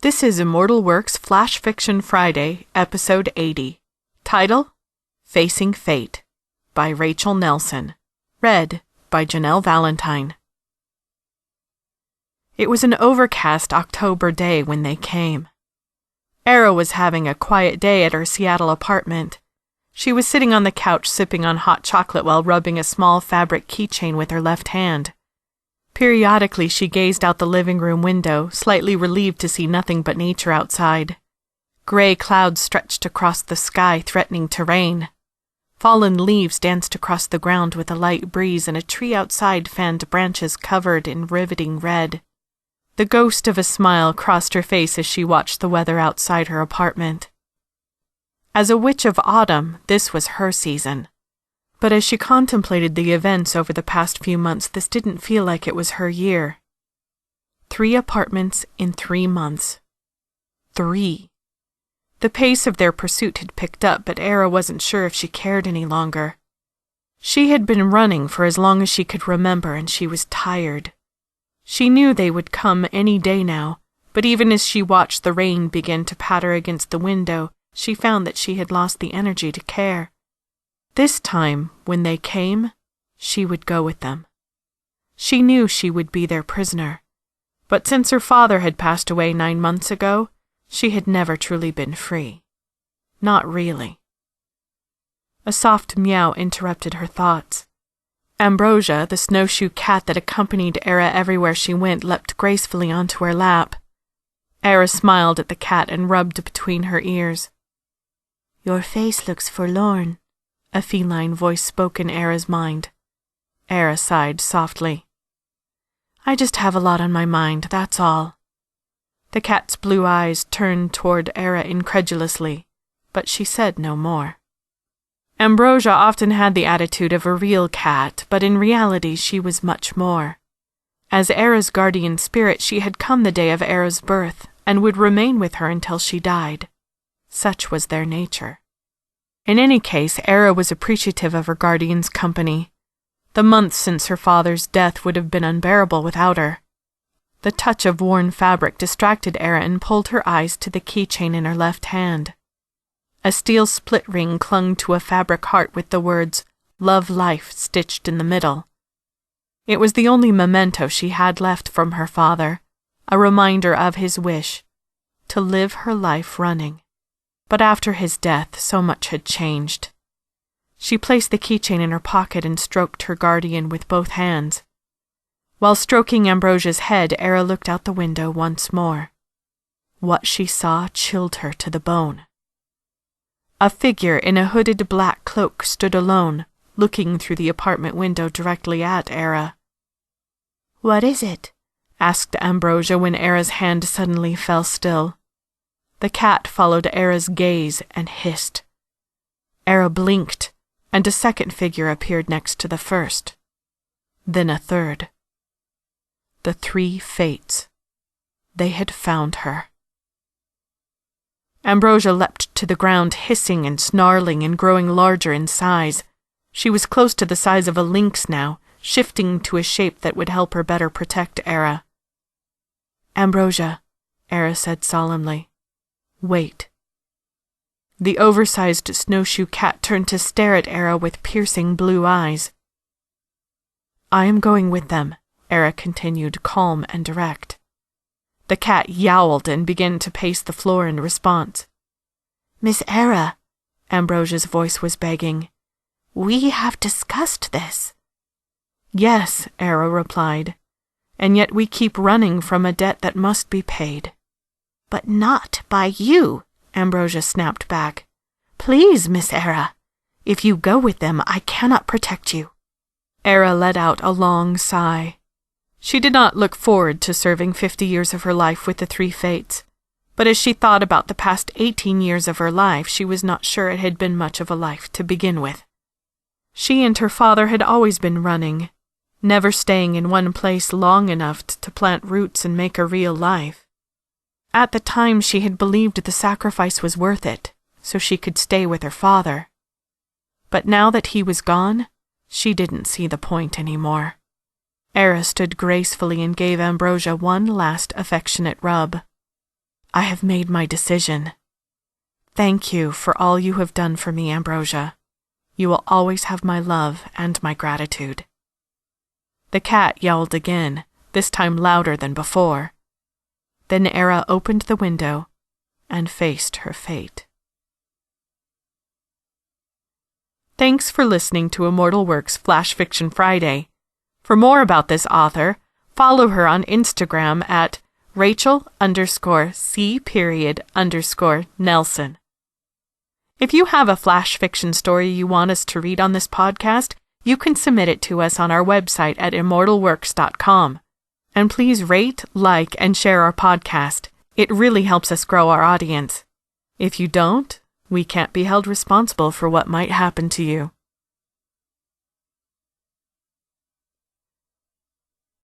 This is Immortal Works Flash Fiction Friday, Episode 80. Title: Facing Fate, by Rachel Nelson. Read by Janel Valentine. It was an overcast October day when they came. Era was having a quiet day at her Seattle apartment. She was sitting on the couch sipping on hot chocolate while rubbing a small fabric keychain with her left hand. Periodically she gazed out the living room window, slightly relieved to see nothing but nature outside. Gray clouds stretched across the sky, threatening to rain. Fallen leaves danced across the ground with a light breeze, and a tree outside fanned branches covered in riveting red. The ghost of a smile crossed her face as she watched the weather outside her apartment. As a witch of autumn, this was her season. But as she contemplated the events over the past few months, this didn't feel like it was her year. 3 apartments in 3 months. 3. The pace of their pursuit had picked up, but Era wasn't sure if she cared any longer. She had been running for as long as she could remember, and she was tired. She knew they would come any day now, but even as she watched the rain begin to patter against the window, she found that she had lost the energy to care. This time, when they came, she would go with them. She knew she would be their prisoner, but since her father had passed away 9 months ago, she had never truly been free. Not really. A soft meow interrupted her thoughts. Ambrosia, the snowshoe cat that accompanied Era everywhere she went, leapt gracefully onto her lap. Era smiled at the cat and rubbed between her ears. "Your face looks forlorn," a feline voice spoke in Era's mind. Era sighed softly. "I just have a lot on my mind, that's all." The cat's blue eyes turned toward Era incredulously, but she said no more. Ambrosia often had the attitude of a real cat, but in reality she was much more. As Era's guardian spirit, she had come the day of Era's birth, and would remain with her until she died. Such was their nature. In any case, Era was appreciative of her guardian's company. The months since her father's death would have been unbearable without her. The touch of worn fabric distracted Era and pulled her eyes to the keychain in her left hand. A steel split ring clung to a fabric heart with the words, "Love Life," stitched in the middle. It was the only memento she had left from her father, a reminder of his wish, to live her life running. But after his death, so much had changed. She placed the keychain in her pocket and stroked her guardian with both hands. While stroking Ambrosia's head, Era looked out the window once more. What she saw chilled her to the bone. A figure in a hooded black cloak stood alone, looking through the apartment window directly at Era. "What is it?" asked Ambrosia when Era's hand suddenly fell still. The cat followed Era's gaze and hissed. Era blinked, and a second figure appeared next to the first. Then a third. The 3 fates. They had found her. Ambrosia leapt to the ground, hissing and snarling and growing larger in size. She was close to the size of a lynx now, shifting to a shape that would help her better protect Era. "Ambrosia," Era said solemnly. "Wait." The oversized snowshoe cat turned to stare at Era with piercing blue eyes. "I am going with them," Era continued, calm and direct. The cat yowled and began to pace the floor in response. "Miss Era," Ambrosia's voice was begging, "we have discussed this." "Yes," Era replied, "and yet we keep running from a debt that must be paid." "But not by you," Ambrosia snapped back. "Please, Miss Era, if you go with them, I cannot protect you." Era let out a long sigh. She did not look forward to serving 50 years of her life with the 3 fates, but as she thought about the past 18 years of her life, she was not sure it had been much of a life to begin with. She and her father had always been running, never staying in one place long enough to plant roots and make a real life. At the time, she had believed the sacrifice was worth it, so she could stay with her father. But now that he was gone, she didn't see the point anymore. Era stood gracefully and gave Ambrosia one last affectionate rub. I have made my decision. Thank you for all you have done for me, Ambrosia. You will always have my love and my gratitude." The cat yelled again, this time louder than before. Then Era opened the window and faced her fate. Thanks for listening to Immortal Works Flash Fiction Friday. For more about this author, follow her on Instagram at Rachel_C_Nelson. If you have a flash fiction story you want us to read on this podcast, you can submit it to us on our website at immortalworks.com. And please rate, like, and share our podcast. It really helps us grow our audience. If you don't, we can't be held responsible for what might happen to you.